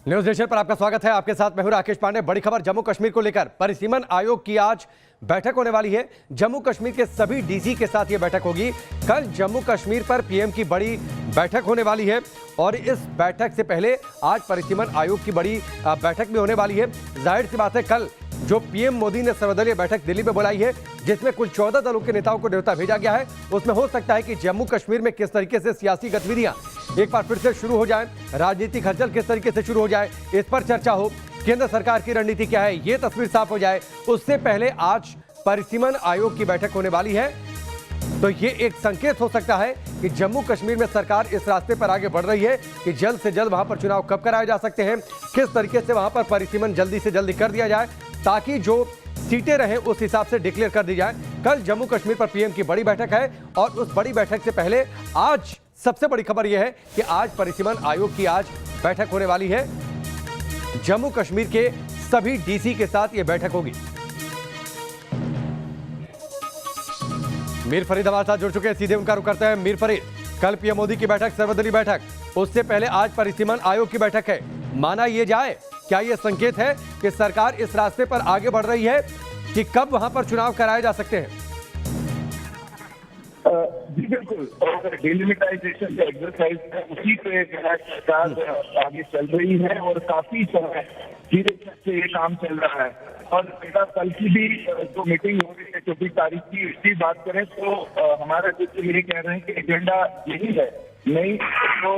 News nation पर आपका स्वागत है। आपके साथ मैं हूं राकेश पांडे। बड़ी खबर जम्मू कश्मीर को लेकर परिसीमन आयोग की आज बैठक होने वाली है। जम्मू कश्मीर के सभी डीसी के साथ यह बैठक होगी। कल जम्मू कश्मीर पर पीएम की बड़ी बैठक होने वाली है और इस बैठक से पहले आज परिसीमन आयोग की बड़ी बैठक भी होने वाली है। जाहिर सी बात है, कल जो पीएम मोदी ने सर्वदलीय बैठक दिल्ली में बुलाई है, जिसमें कुल 14 दलों के नेताओं को न्योता भेजा गया है, उसमें हो सकता है कि जम्मू कश्मीर में किस तरीके से सियासी गतिविधियां एक बार फिर से शुरू हो जाए, राजनीतिक हलचल किस तरीके से शुरू हो जाए, इस पर चर्चा हो। केंद्र सरकार की रणनीति क्या है, ये तस्वीर साफ हो जाए, उससे पहले आज परिसीमन आयोग की बैठक होने वाली है। तो ये एक संकेत हो सकता है कि जम्मू कश्मीर में सरकार इस रास्ते पर आगे बढ़ रही है कि जल्द से जल्द वहां पर चुनाव कब कराए जा सकते हैं, किस तरीके से वहां पर परिसीमन जल्दी से जल्दी कर दिया जाए ताकि जो सीटें रहें उस हिसाब से डिक्लेयर कर दी जाए। कल जम्मू कश्मीर पर पीएम की बड़ी बैठक है और उस बड़ी बैठक से पहले आज सबसे बड़ी खबर यह है कि आज परिसीमन आयोग की आज बैठक होने वाली है। जम्मू कश्मीर के सभी डीसी के साथ यह बैठक होगी। मीर फरीद हमारे साथ जुड़ चुके हैं, सीधे उनका रुख करते हैं। मीर फरीद, कल पीएम मोदी की बैठक, सर्वदलीय बैठक, उससे पहले आज परिसीमन आयोग की बैठक है। माना यह जाए, क्या यह संकेत है कि सरकार इस रास्ते पर आगे बढ़ रही है कि कब वहां पर चुनाव कराए जा सकते हैं? जी बिल्कुल, और डिलिमिटाइजेशन का एक्सरसाइज है, उसी पे सरकार आगे चल रही है और काफी समय धीरे से ये काम चल रहा है। और बेटा, कल की भी जो मीटिंग हो रही है 24 तारीख की, इसकी बात करें तो हमारे कुछ यही कह रहे हैं कि एजेंडा यही है। नहीं तो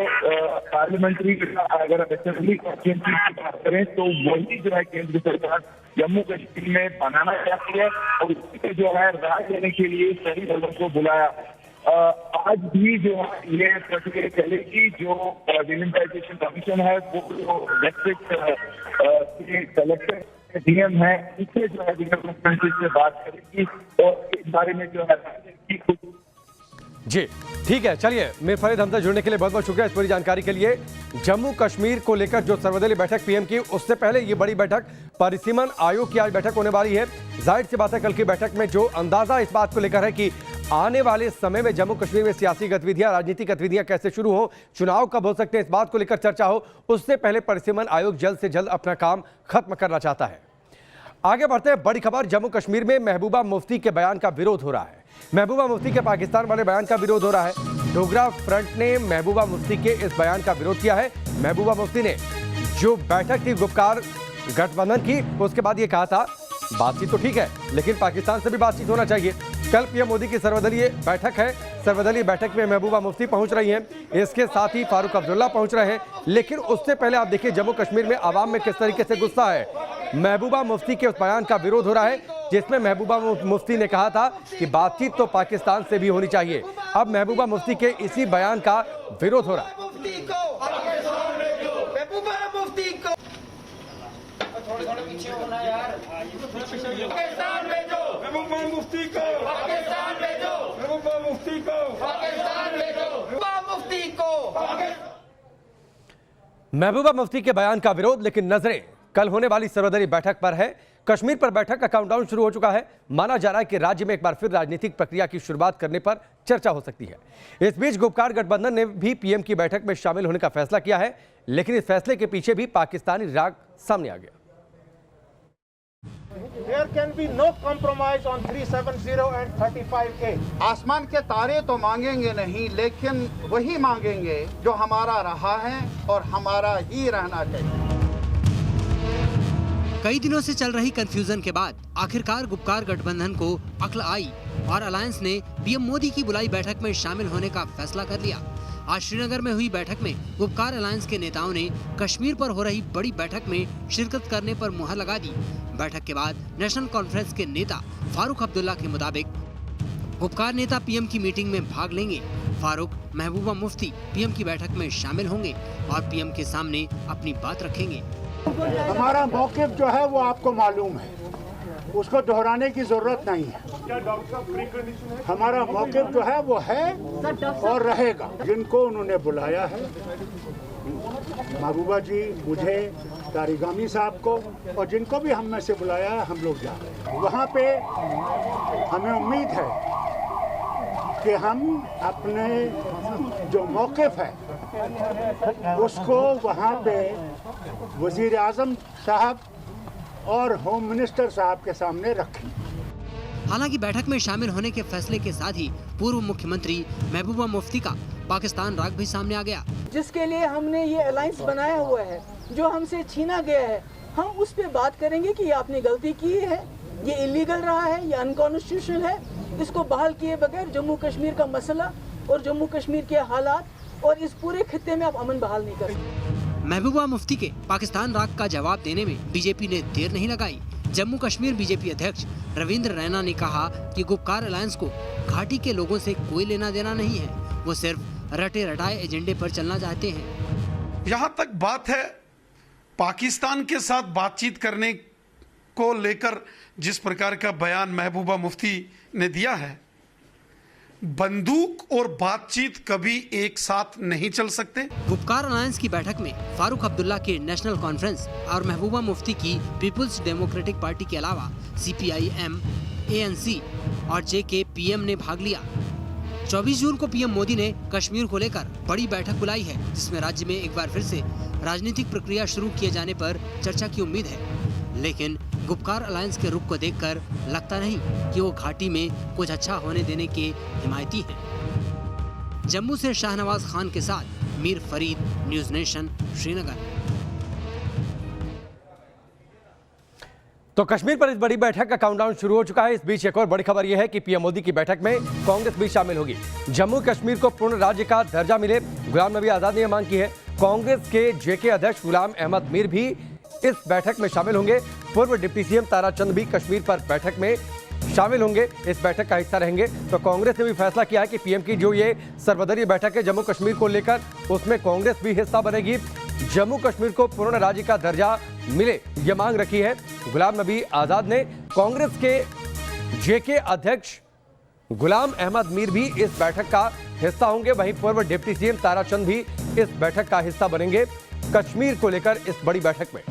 पार्लियामेंट्री अगर असेंबली की बात करें तो वही जो है केंद्र सरकार जम्मू कश्मीर में बनाना चाहती है और उसके जो है राय देने के लिए सभी दलों को बुलाया। आज भी जो है ये प्रक्रिया चलेगी। जो डिलिमिटाइजेशन कमीशन है वो डिस्ट्रिक्ट कलेक्टर डीएम है, इससे जो है डिवेलपमेंट से बात करेगी और इस बारे में जो है जी ठीक है। चलिए, मीर फरीद हमसे जुड़ने के लिए बहुत बहुत शुक्रिया इस पूरी जानकारी के लिए। जम्मू कश्मीर को लेकर जो सर्वदलीय बैठक पीएम की, उससे पहले ये बड़ी बैठक परिसीमन आयोग की आज बैठक होने वाली है। जाहिर सी बात है, कल की बैठक में जो अंदाजा इस बात को लेकर है कि आने वाले समय में जम्मू कश्मीर में सियासी गतिविधियां, राजनीतिक गतिविधियां कैसे शुरू हो, चुनाव कब हो सकते हैं, इस बात को लेकर चर्चा हो, उससे पहले परिसीमन आयोग जल्द से जल्द अपना काम खत्म करना चाहता है। आगे बढ़ते हैं, बड़ी खबर जम्मू कश्मीर में महबूबा मुफ्ती के बयान का विरोध हो रहा है। महबूबा मुफ्ती के पाकिस्तान वाले बयान का विरोध हो रहा है। डोगरा फ्रंट ने महबूबा मुफ्ती के इस बयान का विरोध किया है। महबूबा मुफ्ती ने जो बैठक थी गुपकार गठबंधन की, उसके बाद ये कहा था बातचीत तो ठीक है लेकिन पाकिस्तान से भी बातचीत होना चाहिए। कल पीएम मोदी की सर्वदलीय बैठक है। सर्वदलीय बैठक में महबूबा मुफ्ती पहुंच रही हैं, इसके साथ ही फारूक अब्दुल्ला पहुंच रहे हैं। लेकिन उससे पहले आप देखिए जम्मू कश्मीर में आवाम में किस तरीके से गुस्सा है। महबूबा मुफ्ती के उस बयान का विरोध हो रहा है जिसमें महबूबा मुफ्ती ने कहा था कि बातचीत तो पाकिस्तान से भी होनी चाहिए। अब महबूबा मुफ्ती के इसी बयान का विरोध हो रहा है। महबूबा मुफ्ती के बयान का विरोध, लेकिन नजरें कल होने वाली सर्वदलीय बैठक पर है। कश्मीर पर बैठक का काउंटडाउन शुरू हो चुका है। माना जा रहा है कि राज्य में एक बार फिर राजनीतिक प्रक्रिया की शुरुआत करने पर चर्चा हो सकती है। इस बीच गुपकार गठबंधन ने भी पीएम की बैठक में शामिल होने का फैसला किया है, लेकिन इस फैसले के पीछे भी पाकिस्तानी राग सामने आ गया। There can be no compromise on 370 and 35A. आसमान के तारे तो मांगेंगे नहीं, लेकिन वही मांगेंगे जो हमारा रहा है और हमारा ही रहना चाहिए। कई दिनों से चल रही कंफ्यूजन के बाद आखिरकार गुपकार गठबंधन को अक्ल आई और अलायंस ने पीएम मोदी की बुलाई बैठक में शामिल होने का फैसला कर लिया। आज श्रीनगर में हुई बैठक में गुपकार अलायंस के नेताओं ने कश्मीर पर हो रही बड़ी बैठक में शिरकत करने पर मुहर लगा दी। बैठक के बाद नेशनल कॉन्फ्रेंस के नेता फारूक अब्दुल्ला के मुताबिक गुपकार नेता पीएम की मीटिंग में भाग लेंगे। फारूक, महबूबा मुफ्ती पीएम की बैठक में शामिल होंगे और पीएम के सामने अपनी बात रखेंगे। हमारा मौक़िफ़ जो है वो आपको मालूम है, उसको दोहराने की जरूरत नहीं है। हमारा मौक़िफ़ जो है वो है और रहेगा। जिनको उन्होंने बुलाया है, महबूबा जी, मुझे, तारिगामी साहब को, और जिनको भी हम में से बुलाया है, हम लोग जा रहे हैं। वहाँ पे हमें उम्मीद है कि हम अपने जो मौक़िफ़ है उसको वहाँ पे वजीर आजम साहब और होम मिनिस्टर साहब के सामने रखें। हालांकि बैठक में शामिल होने के फैसले के साथ ही पूर्व मुख्यमंत्री महबूबा मुफ्ती का पाकिस्तान राग भी सामने आ गया, जिसके लिए हमने ये अलायंस बनाया हुआ है, जो हमसे छीना गया है। हम उस पे बात करेंगे कि ये आपने गलती की है, ये इलीगल रहा है, ये अनकॉन्स्टिट्यूशनल है। इसको बहाल किए बगैर जम्मू कश्मीर का मसला और जम्मू कश्मीर के हालात और इस पूरे खित्ते में आप अमन बहाल नहीं कर सकते। महबूबा मुफ्ती के पाकिस्तान राग का जवाब देने में बीजेपी ने देर नहीं लगाई। जम्मू कश्मीर बीजेपी अध्यक्ष रविंद्र रैना ने कहा कि गुपकार अलायंस को घाटी के लोगों से कोई लेना देना नहीं है, वो सिर्फ रटे रटाए एजेंडे पर चलना चाहते हैं। यहाँ तक बात है पाकिस्तान के साथ बातचीत करने को लेकर जिस प्रकार का बयान महबूबा मुफ्ती ने दिया है, बंदूक और बातचीत कभी एक साथ नहीं चल सकते। गुपकार अलायंस की बैठक में फारूक अब्दुल्ला के नेशनल कॉन्फ्रेंस और महबूबा मुफ्ती की पीपुल्स डेमोक्रेटिक पार्टी के अलावा CPIM, ANC और JKPM ने भाग लिया। 24 जून को PM मोदी ने कश्मीर को लेकर बड़ी बैठक बुलाई है, जिसमें राज्य में एक बार फिर से राजनीतिक प्रक्रिया शुरू किए जाने पर चर्चा की उम्मीद है। लेकिन गुपकार अलायंस के रुख को देखकर लगता नहीं कि वो घाटी में कुछ अच्छा होने देने के हिमायती हैं। जम्मू से शाहनवाज खान के साथ मीर फरीद, न्यूज़ नेशन, श्रीनगर। तो कश्मीर पर इस बड़ी बैठक का काउंटडाउन शुरू हो चुका है। इस बीच एक और बड़ी खबर यह है कि PM मोदी की बैठक में कांग्रेस भी शामिल होगी। जम्मू कश्मीर को पूर्ण राज्य का दर्जा मिले, गुलाम नबी आजाद ने यह मांग की है। कांग्रेस के JK अध्यक्ष गुलाम अहमद मीर भी इस बैठक में शामिल होंगे। पूर्व डिप्टी CM ताराचंद भी कश्मीर पर बैठक में शामिल होंगे, इस बैठक का हिस्सा रहेंगे। तो कांग्रेस ने भी फैसला किया है कि PM की जो ये सर्वदलीय बैठक है जम्मू कश्मीर को लेकर, उसमें कांग्रेस भी हिस्सा बनेगी। जम्मू कश्मीर को पूर्ण राज्य का दर्जा मिले, ये मांग रखी है गुलाम नबी आजाद ने। कांग्रेस के JK अध्यक्ष गुलाम अहमद मीर भी इस बैठक का हिस्सा होंगे। वहीं पूर्व डिप्टी CM ताराचंद भी इस बैठक का हिस्सा बनेंगे कश्मीर को लेकर इस बड़ी बैठक में।